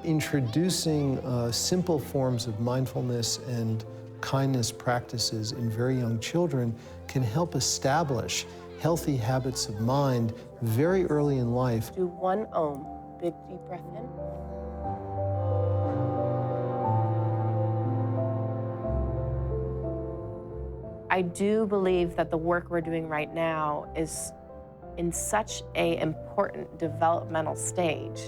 introducing simple forms of mindfulness and kindness practices in very young children can help establish healthy habits of mind very early in life. Do 1 Om. Big deep breath in. I do believe that the work we're doing right now is in such an important developmental stage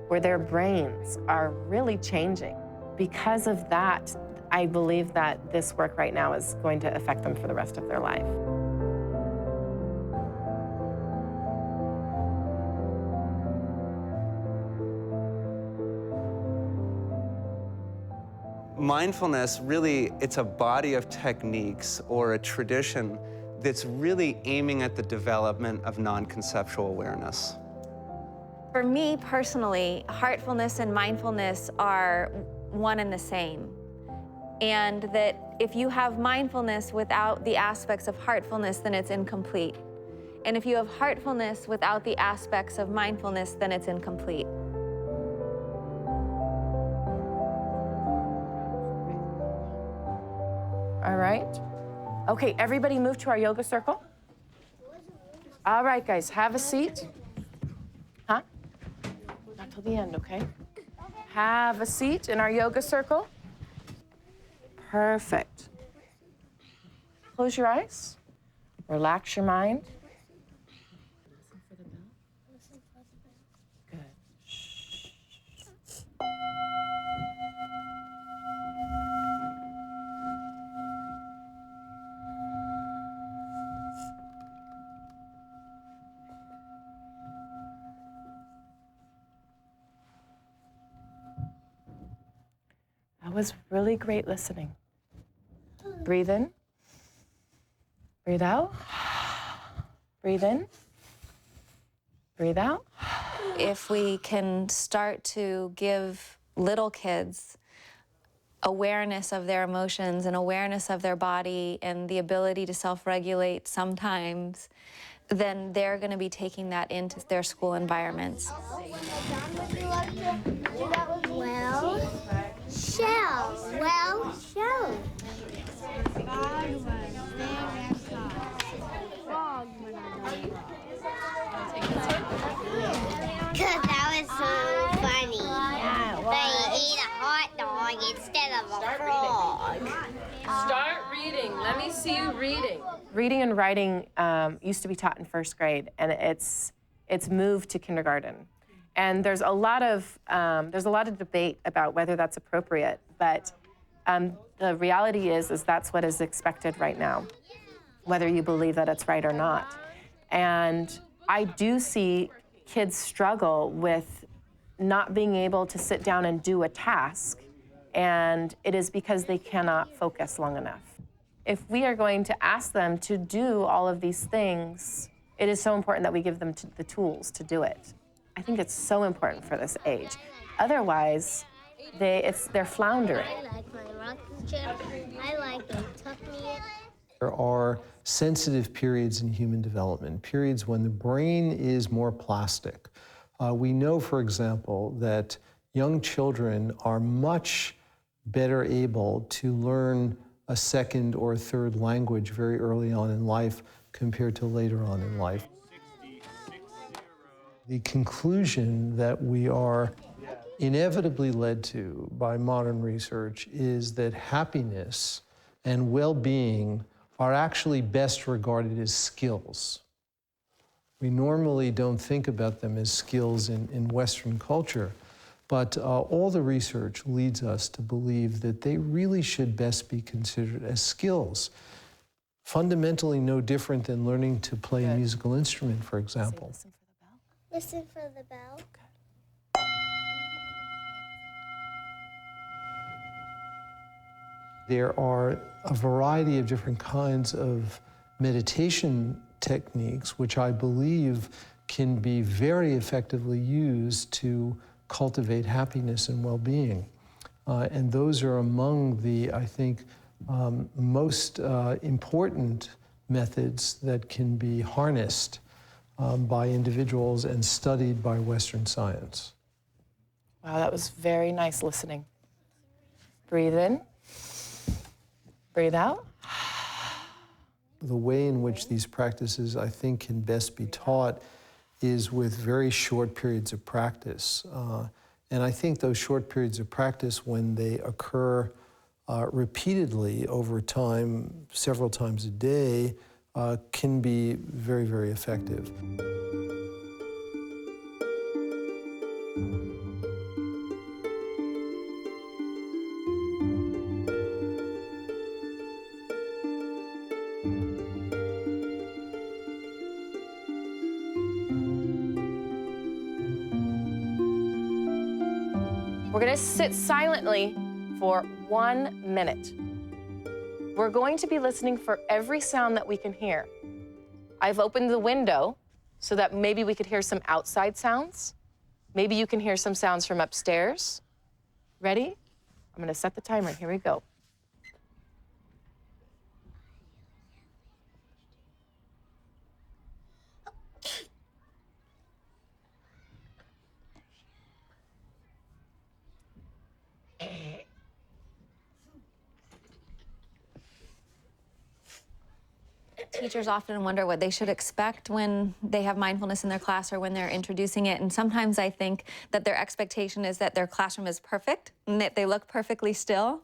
where their brains are really changing. Because of that, I believe that this work right now is going to affect them for the rest of their life. Mindfulness, really, it's a body of techniques or a tradition that's really aiming at the development of non-conceptual awareness. For me personally, heartfulness and mindfulness are one and the same. And that if you have mindfulness without the aspects of heartfulness, then it's incomplete. And if you have heartfulness without the aspects of mindfulness, then it's incomplete. All right. Okay, everybody move to our yoga circle. All right, guys, have a seat. Huh? Not till the end, okay? Have a seat in our yoga circle. Perfect. Close your eyes. Relax your mind. Listen for the bell. Listen for the bell. Good. Shh. That was really great listening. Breathe in. Breathe out. Breathe in. Breathe out. If we can start to give little kids awareness of their emotions and awareness of their body and the ability to self-regulate sometimes, then they're going to be taking that into their school environments. Well, shell. Because that was so funny. They eat a hot dog instead of a frog. Start reading. Let me see you reading. Reading and writing used to be taught in 1st grade, and it's moved to kindergarten. And there's a lot of debate about whether that's appropriate, but the reality is that's what is expected right now, whether you believe that it's right or not. And I do see kids struggle with not being able to sit down and do a task, and it is because they cannot focus long enough. If we are going to ask them to do all of these things, it is so important that we give them the tools to do it. I think it's so important for this age. Otherwise, they're floundering. I like my rocking chair. I like it. Tuck me in. There are sensitive periods in human development, periods when the brain is more plastic. We know, for example, that young children are much better able to learn a 2nd or 3rd language very early on in life compared to later on in life. The conclusion that we are inevitably led to by modern research is that happiness and well-being are actually best regarded as skills. We normally don't think about them as skills in Western culture, but all the research leads us to believe that they really should best be considered as skills. Fundamentally no different than learning to play a musical instrument, for example. Listen for the bell. There are a variety of different kinds of meditation techniques which I believe can be very effectively used to cultivate happiness and well-being. And those are among the, I think, most important methods that can be harnessed by individuals and studied by Western science. Wow, that was very nice listening. Breathe in. Breathe out. The way in which these practices, I think, can best be taught is with very short periods of practice. And I think those short periods of practice, when they occur repeatedly over time, several times a day, can be very, very effective. We're gonna sit silently for 1 minute. We're going to be listening for every sound that we can hear. I've opened the window so that maybe we could hear some outside sounds. Maybe you can hear some sounds from upstairs. Ready? I'm gonna set the timer. Here we go. Teachers often wonder what they should expect when they have mindfulness in their class or when they're introducing it. And sometimes I think that their expectation is that their classroom is perfect and that they look perfectly still.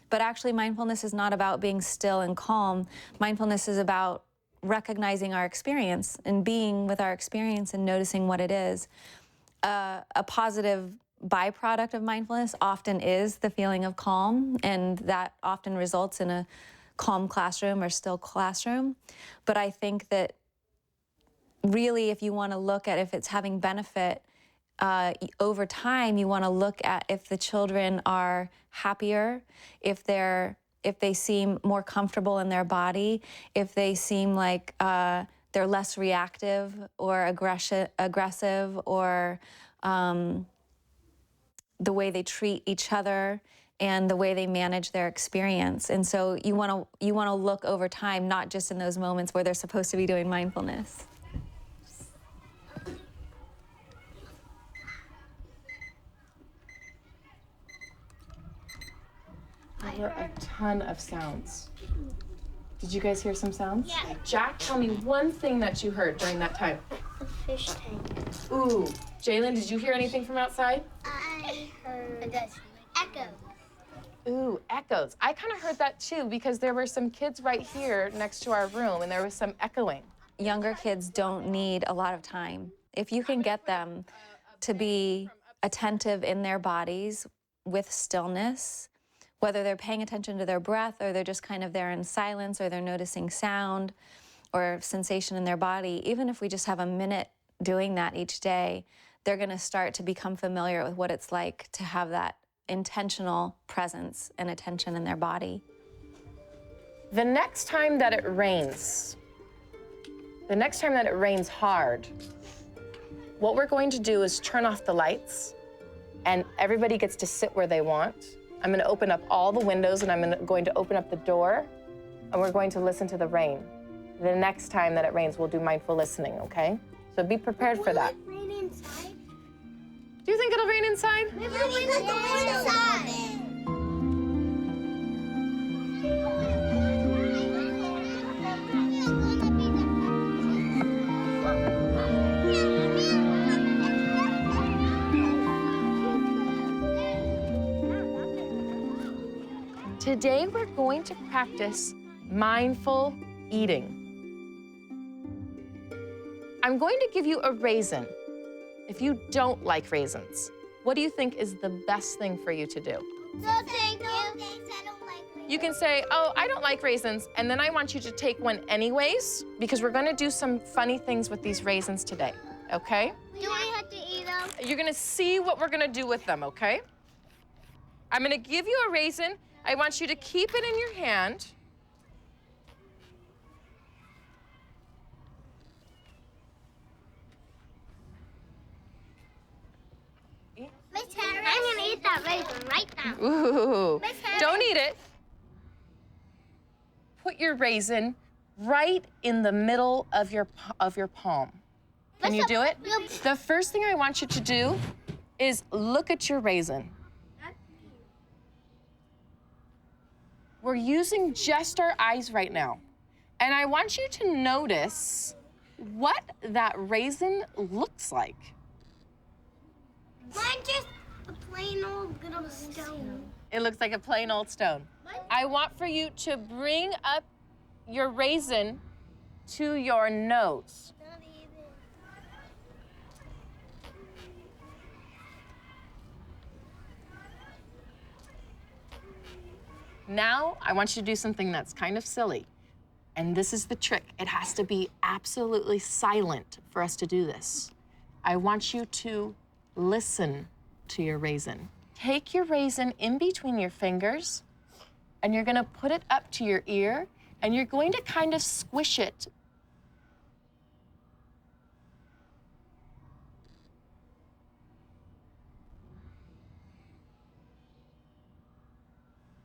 But actually, mindfulness is not about being still and calm. Mindfulness is about recognizing our experience and being with our experience and noticing what it is. A positive byproduct of mindfulness often is the feeling of calm, and that often results in a calm classroom or still classroom. But I think that really, if you want to look at if it's having benefit over time, you want to look at if the children are happier, if they seem more comfortable in their body, if they seem like they're less reactive or aggressive, or the way they treat each other and the way they manage their experience. And so you want to look over time, not just in those moments where they're supposed to be doing mindfulness. There were a ton of sounds. Did you guys hear some sounds? Yeah. Jack, tell me one thing that you heard during that time. The fish tank. Ooh. Jalen, did you hear anything from outside? I heard echo. Ooh, echoes. I kind of heard that too, because there were some kids right here next to our room and there was some echoing. Younger kids don't need a lot of time. If you can get them to be attentive in their bodies with stillness, whether they're paying attention to their breath or they're just kind of there in silence or they're noticing sound or sensation in their body, even if we just have a minute doing that each day, they're going to start to become familiar with what it's like to have that intentional presence and attention in their body. The next time that it rains hard, what we're going to do is turn off the lights and everybody gets to sit where they want. I'm going to open up all the windows and I'm going to open up the door and we're going to listen to the rain. The next time that it rains, we'll do mindful listening, okay? So be prepared for that. Will it rain inside? Do you think it'll rain inside? Maybe we let the rain inside. Today, we're going to practice mindful eating. I'm going to give you a raisin. If you don't like raisins, what do you think is the best thing for you to do? No, thank you. I don't like raisins. You can say, oh, I don't like raisins, and then I want you to take one anyways, because we're gonna do some funny things with these raisins today, okay? Do I have to eat them? You're gonna see what we're gonna do with them, okay? I'm gonna give you a raisin. I want you to keep it in your hand. Miss Harris, I'm gonna eat that raisin right now. Ooh, Miss Harris. don't eat it. Put your raisin right in the middle of your palm. Can you do it? Yep. The first thing I want you to do is look at your raisin. We're using just our eyes right now. And I want you to notice what that raisin looks like. Mine's just a plain old little stone. It looks like a plain old stone. I want for you to bring up your raisin to your nose. Not even. Now, I want you to do something that's kind of silly. And this is the trick. It has to be absolutely silent for us to do this. I want you to listen to your raisin. Take your raisin in between your fingers, and you're gonna put it up to your ear, and you're going to kind of squish it.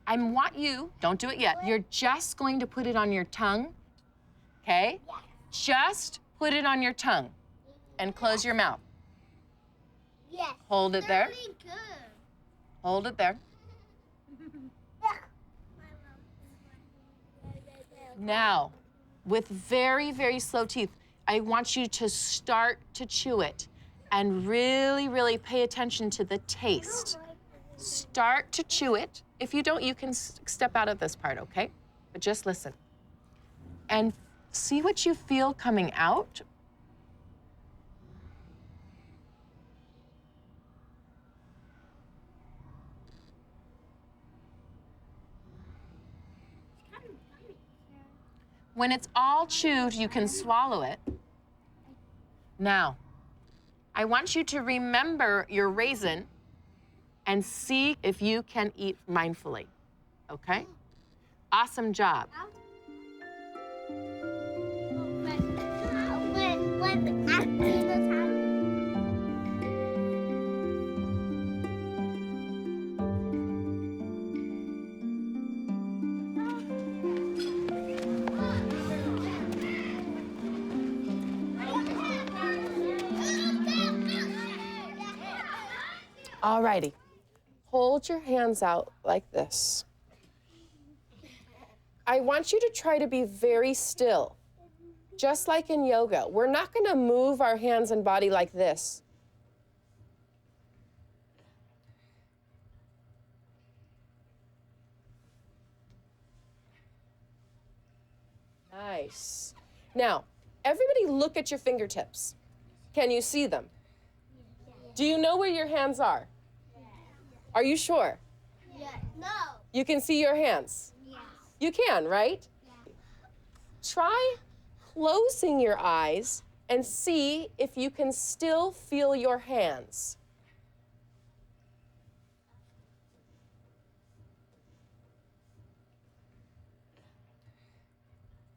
I want you, don't do it yet, you're just going to put it on your tongue, okay? Just put it on your tongue and close your mouth. Yes. Hold it there. Really good. Hold it there. Now, with very, very slow teeth, I want you to start to chew it and really, really pay attention to the taste. Start to chew it. If you don't, you can step out of this part, okay? But just listen. And see what you feel coming out. When it's all chewed, you can swallow it. Now, I want you to remember your raisin and see if you can eat mindfully, okay? Awesome job. All righty. Hold your hands out like this. I want you to try to be very still, just like in yoga. We're not going to move our hands and body like this. Nice. Now, everybody look at your fingertips. Can you see them? Do you know where your hands are? Are you sure? Yeah. No. You can see your hands? Yes. You can, right? Yeah. Try closing your eyes and see if you can still feel your hands.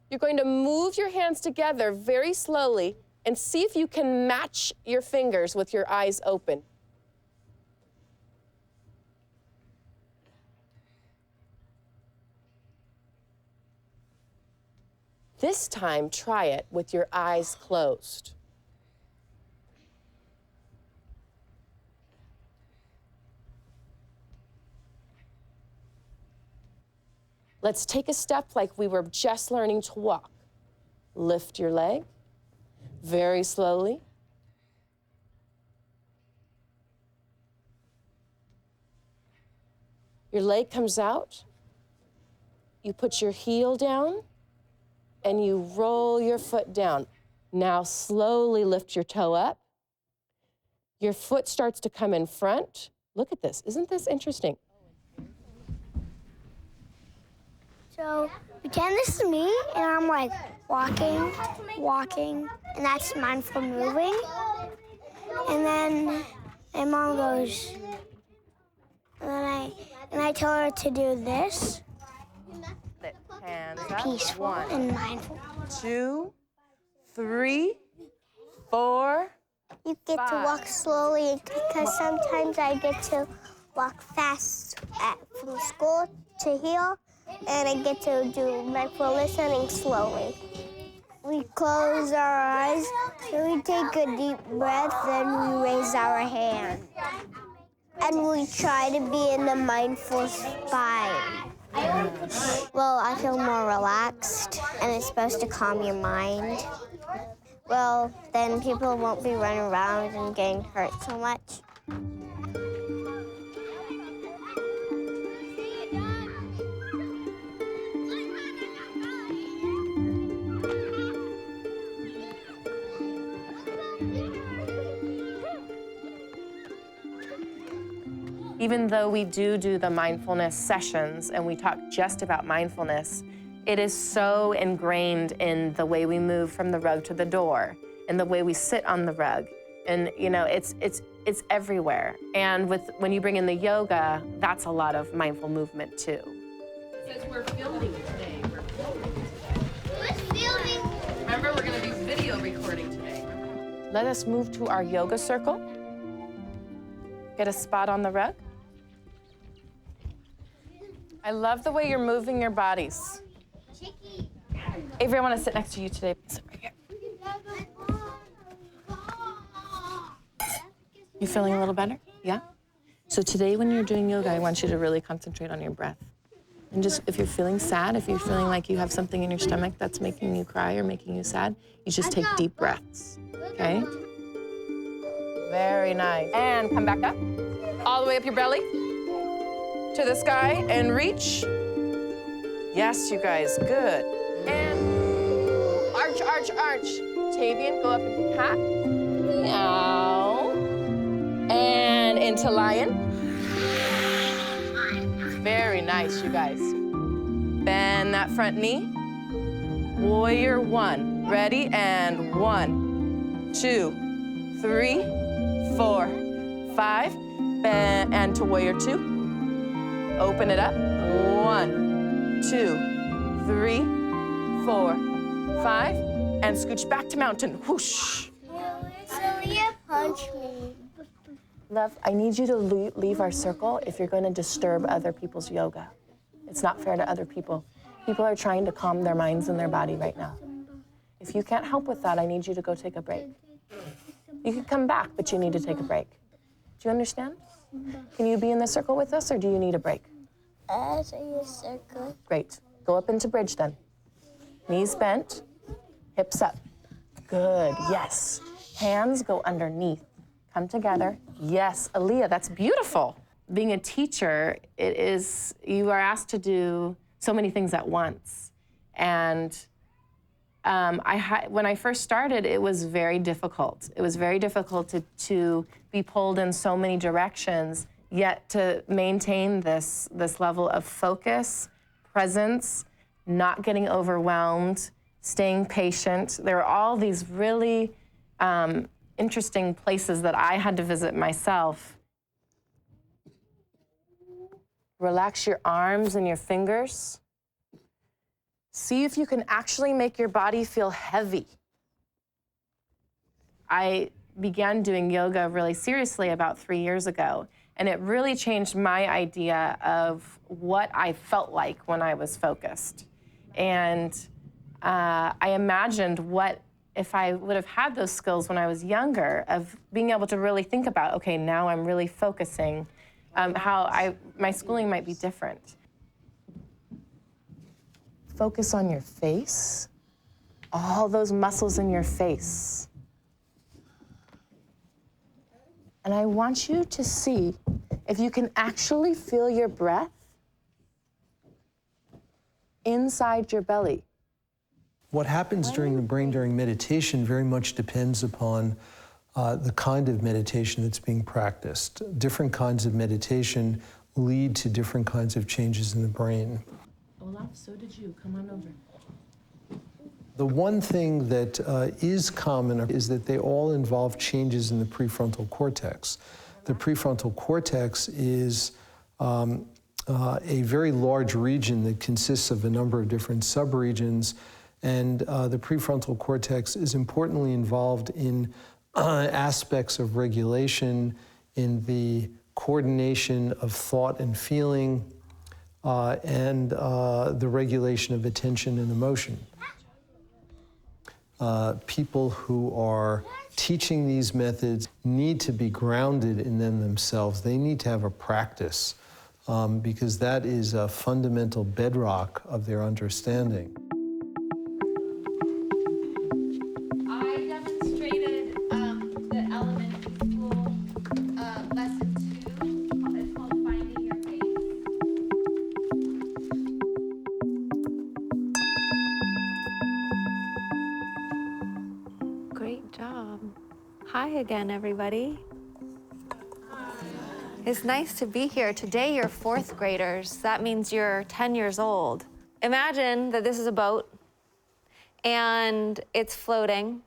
You're going to move your hands together very slowly and see if you can match your fingers with your eyes open. This time, try it with your eyes closed. Let's take a step like we were just learning to walk. Lift your leg very slowly. Your leg comes out. You put your heel down and you roll your foot down. Now slowly lift your toe up. Your foot starts to come in front. Look at this. Isn't this interesting? So pretend this is me, and I'm like walking, and that's mindful moving. And then my mom goes, and I tell her to do this. Hands up. Peaceful 1, and mindful. 2, 3, 4. You get to walk slowly because sometimes I get to walk fast from school to here, and I get to do mindful listening slowly. We close our eyes, then we take a deep breath, then we raise our hand. And we try to be in a mindful spine. Well, I feel more relaxed, and it's supposed to calm your mind. Well, then people won't be running around and getting hurt so much. Even though we do the mindfulness sessions and we talk just about mindfulness, it is so ingrained in the way we move from the rug to the door and the way we sit on the rug. And you know, it's everywhere. And when you bring in the yoga, that's a lot of mindful movement too. It says we're filming today. Who's filming? Remember, we're going to do video recording today. Let us move to our yoga circle. Get a spot on the rug. I love the way you're moving your bodies. Avery, I want to sit next to you today. Sit right here. You feeling a little better? Yeah? So today when you're doing yoga, I want you to really concentrate on your breath. And just, if you're feeling sad, if you're feeling like you have something in your stomach that's making you cry or making you sad, you just take deep breaths, okay? Very nice. And come back up. All the way up your belly to the sky and reach. Yes, you guys, good. And arch, arch, arch. Tavian, go up into cat. Meow. And into lion. Very nice, you guys. Bend that front knee. Warrior one. Ready? And 1, 2, 3, 4, 5. Bend and to warrior 2. Open it up. 1, 2, 3, 4, 5. And scooch back to mountain. Whoosh. Celia punched me. Love, I need you to leave our circle if you're going to disturb other people's yoga. It's not fair to other people. People are trying to calm their minds and their body right now. If you can't help with that, I need you to go take a break. You can come back, but you need to take a break. Do you understand? Can you be in the circle with us, or do you need a break? Circle. Great. Go up into bridge then. Knees bent, hips up. Good, yes. Hands go underneath. Come together. Yes, Aaliyah, that's beautiful. Being a teacher, you are asked to do so many things at once. And when I first started, it was very difficult. It was very difficult to be pulled in so many directions, yet to maintain this level of focus, presence, not getting overwhelmed, staying patient. There are all these really interesting places that I had to visit myself. Relax your arms and your fingers. See if you can actually make your body feel heavy. I began doing yoga really seriously about 3 years ago, and it really changed my idea of what I felt like when I was focused. And I imagined what if I would have had those skills when I was younger, of being able to really think about, okay, now I'm really focusing, my schooling might be different. Focus on your face, all those muscles in your face. And I want you to see if you can actually feel your breath inside your belly. What happens during the brain during meditation very much depends upon the kind of meditation that's being practiced. Different kinds of meditation lead to different kinds of changes in the brain. Olaf, so did you. Come on over. The one thing that is common is that they all involve changes in the prefrontal cortex. The prefrontal cortex is a very large region that consists of a number of different subregions, and the prefrontal cortex is importantly involved in aspects of regulation, in the coordination of thought and feeling, and the regulation of attention and emotion. people who are teaching these methods need to be grounded in them themselves. They need to have a practice because that is a fundamental bedrock of their understanding. I demonstrated the elementary school lesson 2. It's called Finding Your Pace. Great job. Hi again, everybody. It's nice to be here. Today you're 4th graders. That means you're 10 years old. Imagine that this is a boat and it's floating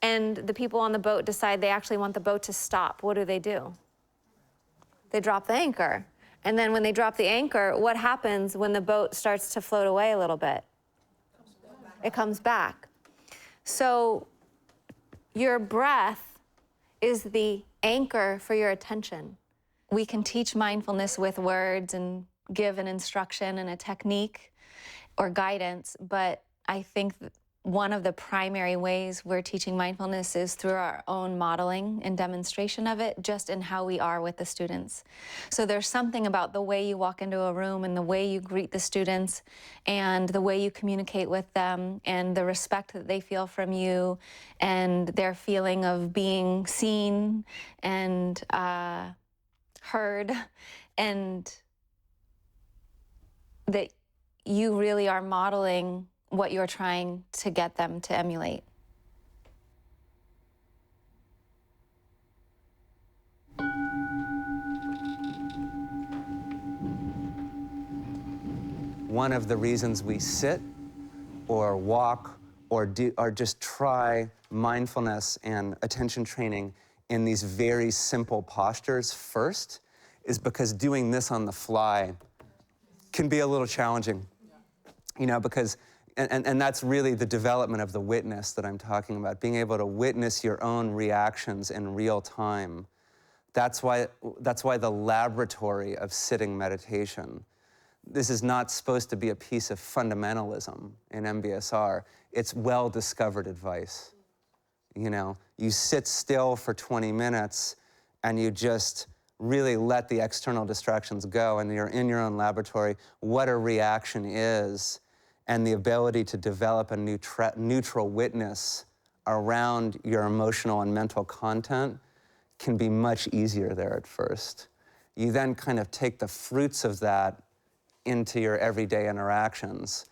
and the people on the boat decide they actually want the boat to stop. What do? They drop the anchor. And then when they drop the anchor, what happens when the boat starts to float away a little bit? It comes back. So your breath is the anchor for your attention. We can teach mindfulness with words and give an instruction and a technique or guidance, but I think one of the primary ways we're teaching mindfulness is through our own modeling and demonstration of it, just in how we are with the students. So there's something about the way you walk into a room and the way you greet the students and the way you communicate with them and the respect that they feel from you and their feeling of being seen and heard, and that you really are modeling what you're trying to get them to emulate. One of the reasons we sit or walk or just try mindfulness and attention training in these very simple postures first is because doing this on the fly can be a little challenging, you know, because, and that's really the development of the witness that I'm talking about, being able to witness your own reactions in real time. That's why the laboratory of sitting meditation. This is not supposed to be a piece of fundamentalism in MBSR. It's well-discovered advice. You know, you sit still for 20 minutes and you just really let the external distractions go and you're in your own laboratory, what a reaction is, and the ability to develop a neutral witness around your emotional and mental content can be much easier there at first. You then kind of take the fruits of that into your everyday interactions.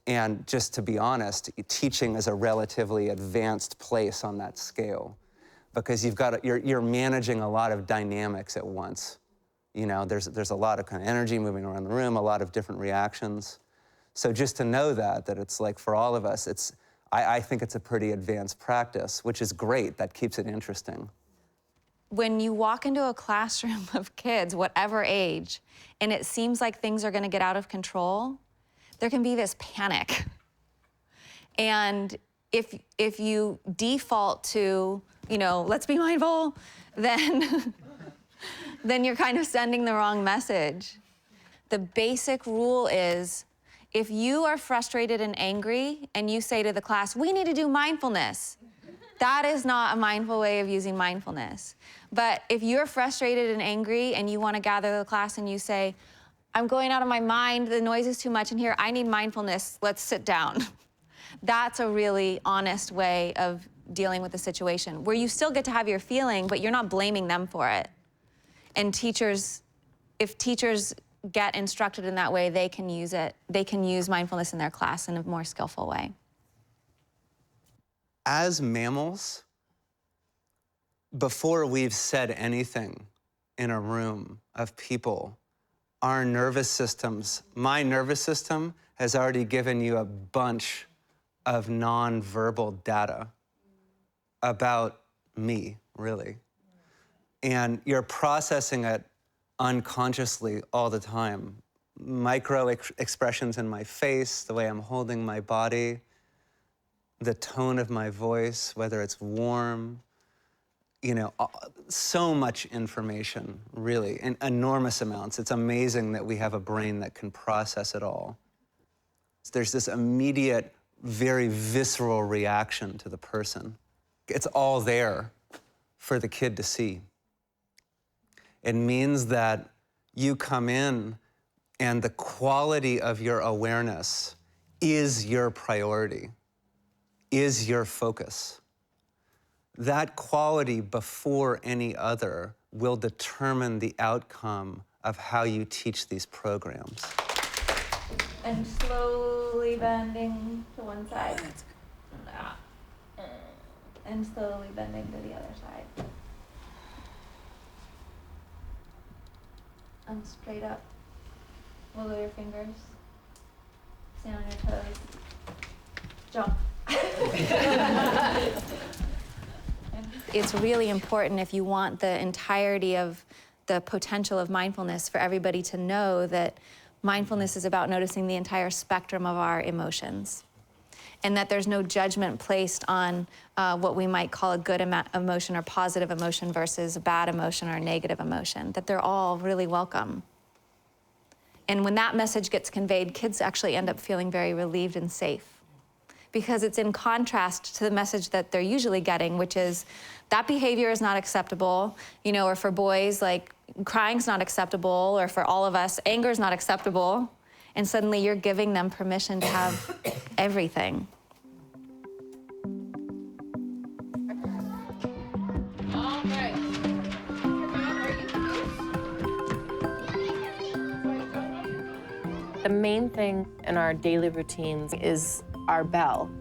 And just to be honest, teaching is a relatively advanced place on that scale because you're managing a lot of dynamics at once. You know, there's a lot of kind of energy moving around the room, a lot of different reactions. So just to know that it's like for all of us, I think it's a pretty advanced practice, which is great. That keeps it interesting. When you walk into a classroom of kids, whatever age, and it seems like things are going to get out of control, there can be this panic. And if you default to, you know, let's be mindful, then, then you're kind of sending the wrong message. The basic rule is, if you are frustrated and angry and you say to the class, we need to do mindfulness, that is not a mindful way of using mindfulness. But if you're frustrated and angry and you want to gather the class and you say, I'm going out of my mind, the noise is too much in here, I need mindfulness, let's sit down. That's a really honest way of dealing with the situation, where you still get to have your feeling, but you're not blaming them for it. And if teachers get instructed in that way, they can use it. They can use mindfulness in their class in a more skillful way. As mammals, before we've said anything in a room of people, our nervous systems, my nervous system has already given you a bunch of non-verbal data about me, really. And you're processing it unconsciously all the time. Micro expressions in my face, the way I'm holding my body, the tone of my voice, whether it's warm, you know, so much information, really, in enormous amounts. It's amazing that we have a brain that can process it all. There's this immediate very visceral reaction to the person. It's all there for the kid to see. It means that you come in and the quality of your awareness is your priority, is your focus. That quality before any other will determine the outcome of how you teach these programs. And slowly bending to one side. And slowly bending to the other side. And straight up. Wiggle your fingers. Stand on your toes. Jump. It's really important, if you want the entirety of the potential of mindfulness, for everybody to know that mindfulness is about noticing the entire spectrum of our emotions, and that there's no judgment placed on what we might call a good emotion or positive emotion versus a bad emotion or a negative emotion, that they're all really welcome. And when that message gets conveyed, kids actually end up feeling very relieved and safe, because it's in contrast to the message that they're usually getting, which is that behavior is not acceptable, you know, or for boys, like crying's not acceptable, or for all of us, anger's not acceptable. And suddenly you're giving them permission to have everything. All right. The main thing in our daily routines is our bell.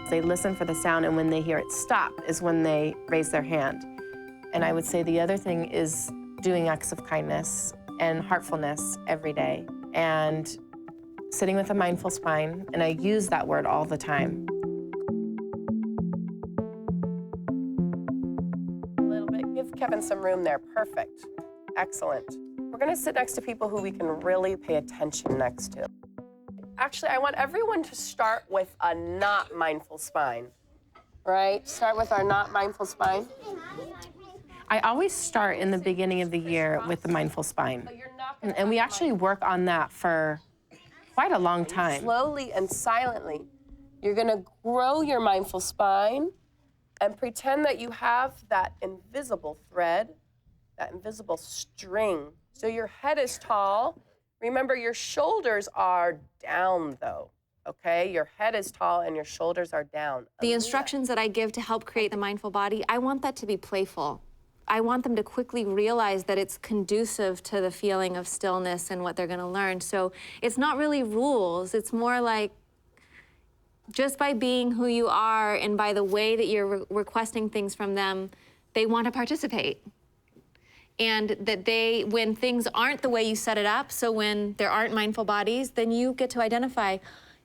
They listen for the sound, and when they hear it stop is when they raise their hand. And I would say the other thing is doing acts of kindness and heartfulness every day, and sitting with a mindful spine, and I use that word all the time. A little bit. Give Kevin some room there. Perfect. Excellent. We're gonna sit next to people who we can really pay attention next to. Actually, I want everyone to start with a not mindful spine, right? Start with our not mindful spine. I always start in the beginning of the year with the mindful spine. And we actually work on that for quite a long time. Slowly and silently, you're gonna grow your mindful spine and pretend that you have that invisible thread, that invisible string. So your head is tall. Remember, your shoulders are down, though, okay? Your head is tall and your shoulders are down. The instructions that I give to help create the mindful body, I want that to be playful. I want them to quickly realize that it's conducive to the feeling of stillness and what they're gonna learn. So it's not really rules. It's more like just by being who you are and by the way that you're requesting things from them, they want to participate. And that they, when things aren't the way you set it up, so when there aren't mindful bodies, then you get to identify.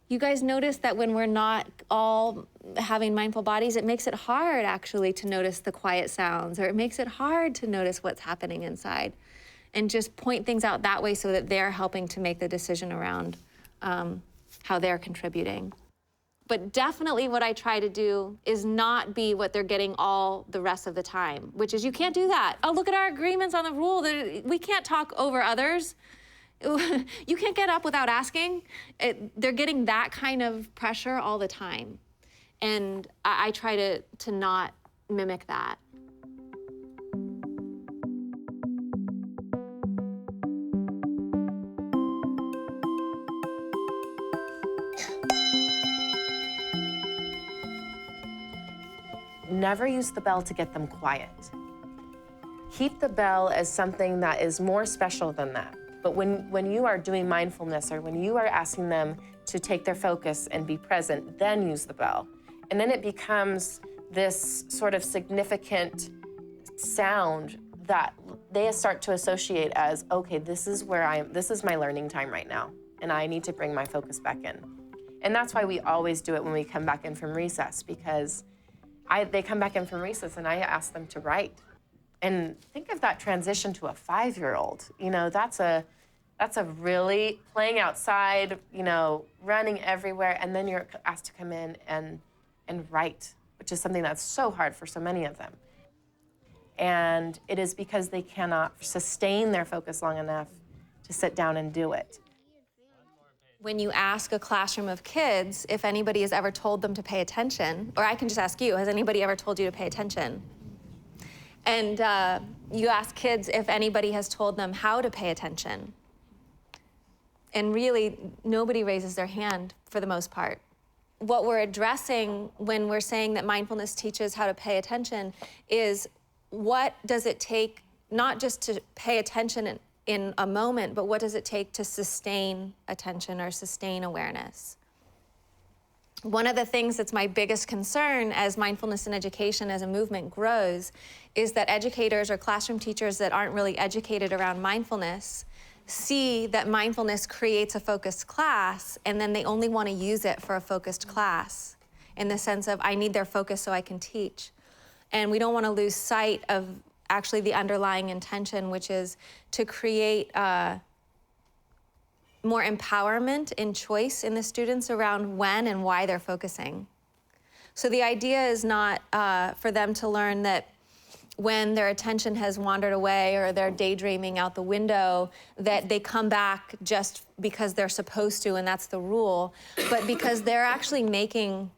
You guys notice that when we're not all having mindful bodies, it makes it hard actually to notice the quiet sounds, or it makes it hard to notice what's happening inside. And just point things out that way so that they're helping to make the decision around how they're contributing. But definitely what I try to do is not be what they're getting all the rest of the time, which is you can't do that. Oh, look at our agreements on the rule. We can't talk over others. You can't get up without asking. They're getting that kind of pressure all the time. And I try to not mimic that. Never use the bell to get them quiet. Keep the bell as something that is more special than that. But when you are doing mindfulness, or when you are asking them to take their focus and be present, then use the bell. And then it becomes this sort of significant sound that they start to associate as, okay, this is my learning time right now, and I need to bring my focus back in. And that's why we always do it when we come back in from recess, because they come back in from recess and I ask them to write. And think of that transition to a 5-year-old. You know, that's a really playing outside, you know, running everywhere, and then you're asked to come in and write, which is something that's so hard for so many of them. And it is because they cannot sustain their focus long enough to sit down and do it. When you ask a classroom of kids if anybody has ever told them to pay attention, or I can just ask you, has anybody ever told you to pay attention? And you ask kids if anybody has told them how to pay attention. And really, nobody raises their hand for the most part. What we're addressing when we're saying that mindfulness teaches how to pay attention is what does it take, not just to pay attention in a moment, but what does it take to sustain attention or sustain awareness? One of the things that's my biggest concern as mindfulness in education as a movement grows is that educators or classroom teachers that aren't really educated around mindfulness see that mindfulness creates a focused class, and then they only want to use it for a focused class in the sense of, I need their focus so I can teach. And we don't want to lose sight of actually the underlying intention, which is to create more empowerment and choice in the students around when and why they're focusing. So the idea is not for them to learn that when their attention has wandered away or they're daydreaming out the window, that they come back just because they're supposed to and that's the rule, but because they're actually making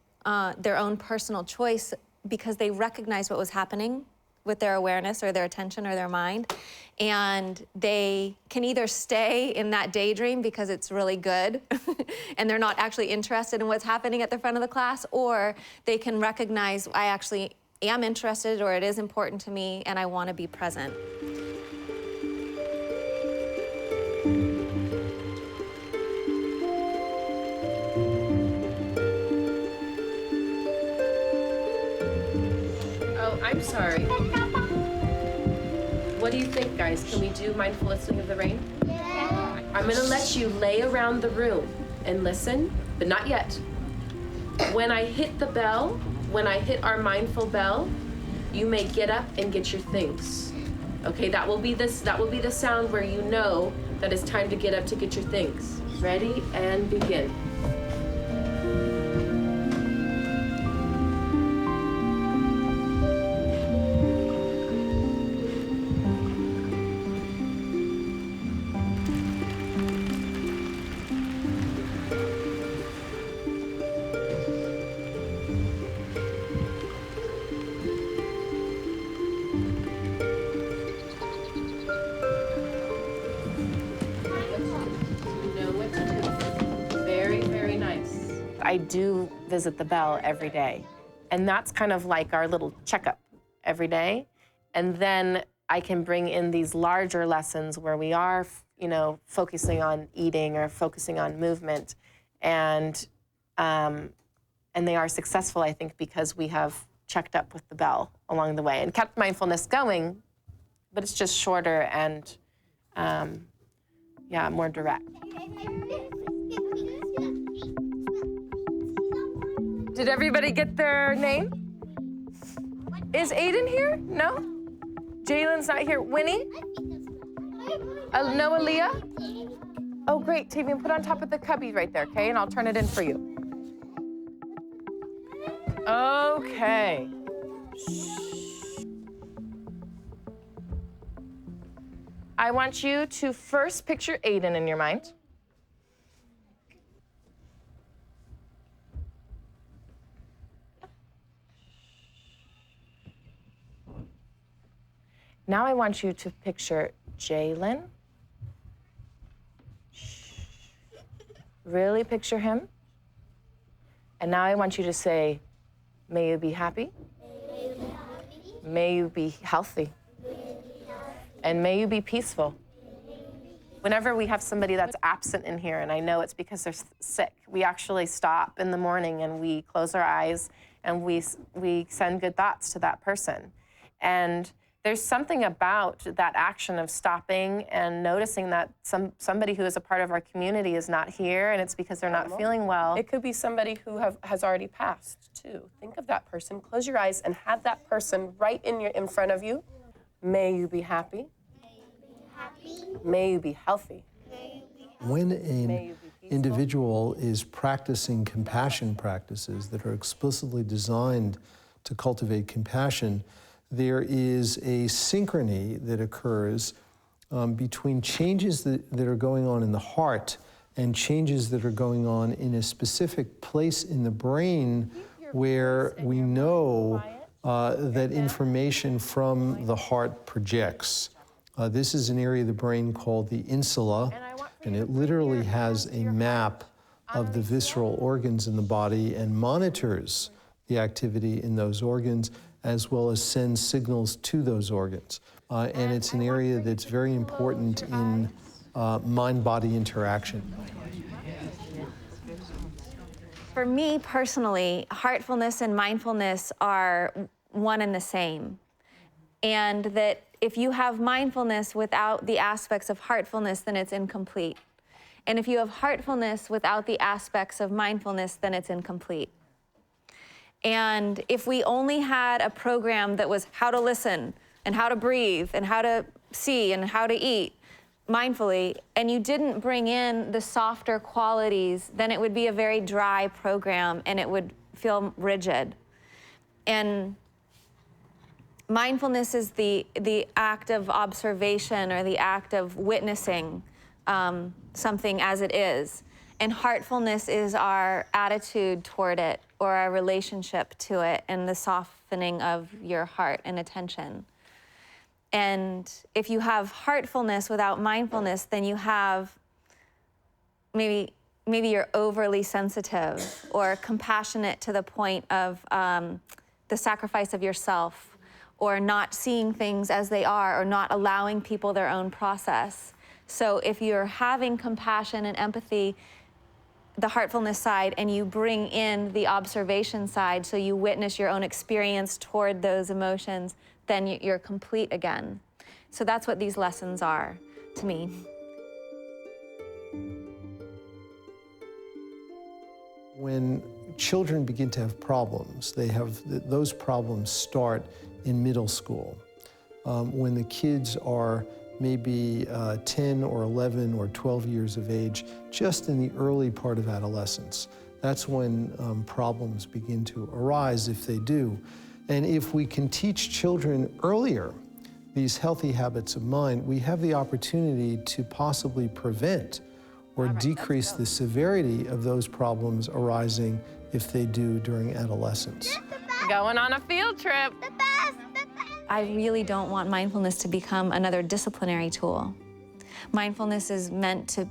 their own personal choice because they recognize what was happening with their awareness or their attention or their mind. And they can either stay in that daydream because it's really good and they're not actually interested in what's happening at the front of the class, or they can recognize, I actually am interested or it is important to me and I want to be present. Oh, I'm sorry. What do you think, guys? Can we do mindful listening of the rain? Yeah. I'm gonna let you lay around the room and listen, but not yet. When I hit the bell, when I hit our mindful bell, you may get up and get your things. Okay, that will be the sound where you know that it's time to get up to get your things. Ready and begin. I do visit the bell every day, and that's kind of like our little checkup every day. And then I can bring in these larger lessons where we are, focusing on eating or focusing on movement, and they are successful, I think, because we have checked up with the bell along the way and kept mindfulness going, but it's just shorter and, more direct. Did everybody get their name? Is Aiden here? No? Jalen's not here. Winnie? Noah, Leah? Oh, great, Tavian, put on top of the cubby right there, okay? And I'll turn it in for you. Okay. I want you to first picture Aiden in your mind. Now I want you to picture Jalen. Really picture him. And now I want you to say, may you be happy. May you be healthy. And may you be peaceful. Whenever we have somebody that's absent in here, and I know it's because they're sick, we actually stop in the morning and we close our eyes and we send good thoughts to that person. And there's something about that action of stopping and noticing that somebody who is a part of our community is not here, and it's because they're not feeling well. It could be somebody who has already passed, too. Think of that person, close your eyes, and have that person right in front of you. May you be happy. May you be healthy. When an individual is practicing compassion practices that are explicitly designed to cultivate compassion, there is a synchrony that occurs between changes that are going on in the heart and changes that are going on in a specific place in the brain where we know that information from the heart projects. This is an area of the brain called the insula, and it literally has a map of the visceral organs in the body and monitors the activity in those organs, as well as sends signals to those organs. And it's an area that's very important in mind-body interaction. For me personally, heartfulness and mindfulness are one and the same. And that if you have mindfulness without the aspects of heartfulness, then it's incomplete. And if you have heartfulness without the aspects of mindfulness, then it's incomplete. And if we only had a program that was how to listen and how to breathe and how to see and how to eat mindfully, and you didn't bring in the softer qualities, then it would be a very dry program and it would feel rigid. And mindfulness is the act of observation or the act of witnessing something as it is. And heartfulness is our attitude toward it or our relationship to it and the softening of your heart and attention. And if you have heartfulness without mindfulness, then you have maybe you're overly sensitive or compassionate to the point of the sacrifice of yourself, or not seeing things as they are, or not allowing people their own process. So if you're having compassion and empathy, the heartfulness side, and you bring in the observation side, so you witness your own experience toward those emotions, then you're complete again. So that's what these lessons are to me. When children begin to have problems, those problems start in middle school. When the kids are maybe 10 or 11 or 12 years of age, just in the early part of adolescence. That's when problems begin to arise, if they do. And if we can teach children earlier these healthy habits of mind, we have the opportunity to possibly prevent or decrease the severity of those problems arising if they do during adolescence. Going on a field trip. I really don't want mindfulness to become another disciplinary tool. Mindfulness is meant to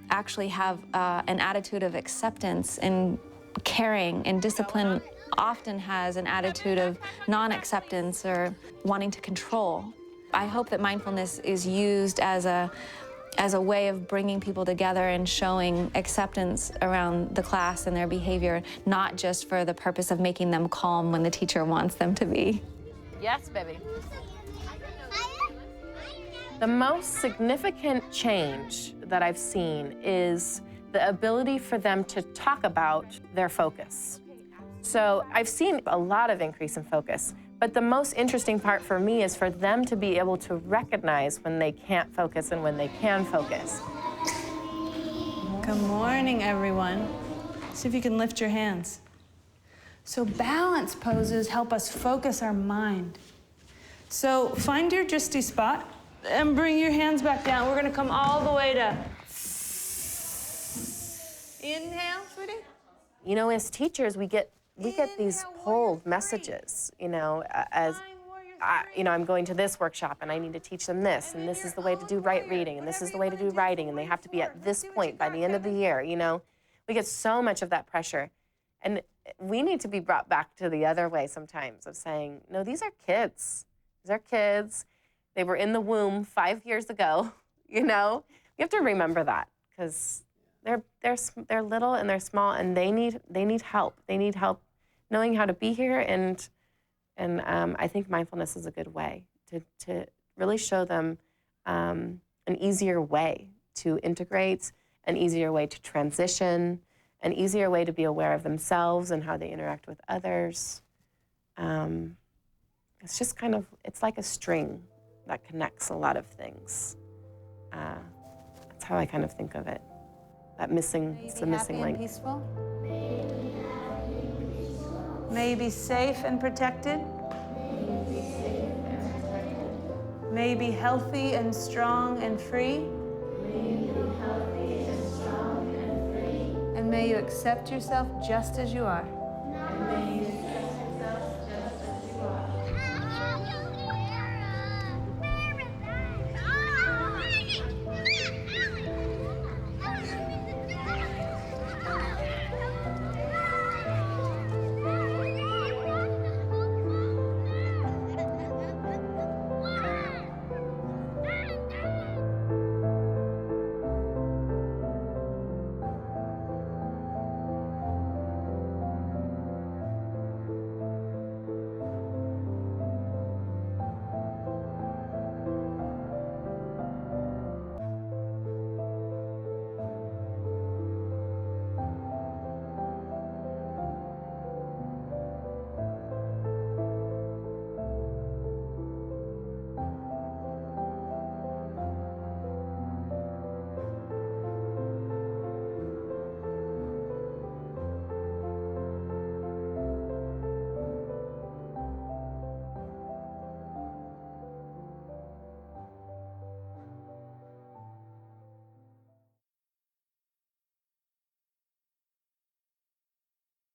actually have an attitude of acceptance and caring, and discipline often has an attitude of non-acceptance or wanting to control. I hope that mindfulness is used as a way of bringing people together and showing acceptance around the class and their behavior, not just for the purpose of making them calm when the teacher wants them to be. Yes, baby. The most significant change that I've seen is the ability for them to talk about their focus. So I've seen a lot of increase in focus, but the most interesting part for me is for them to be able to recognize when they can't focus and when they can focus. Good morning, everyone. See if you can lift your hands. So balance poses help us focus our mind. So find your drishti spot and bring your hands back down. We're gonna come all the way to inhale, sweetie. You know, as teachers, we get these pulled messages, you know, I'm going to this workshop and I need to teach them this, and this is the way to do right reading, and this is the way to do writing, and they have to be at this point by the end of the year, you know. We get so much of that pressure. And we need to be brought back to the other way sometimes of saying, no, these are kids. These are kids. They were in the womb 5 years ago, you know. We have to remember that because they're little and they're small, and they need help. They need help knowing how to be here, and I think mindfulness is a good way to really show them an easier way to integrate, an easier way to transition, an easier way to be aware of themselves and how they interact with others. It's just kind of, it's like a string that connects a lot of things. That's how I kind of think of it. That missing, it's the missing link. Peaceful. May you be safe and protected. May you be healthy and strong and free. And may you accept yourself just as you are.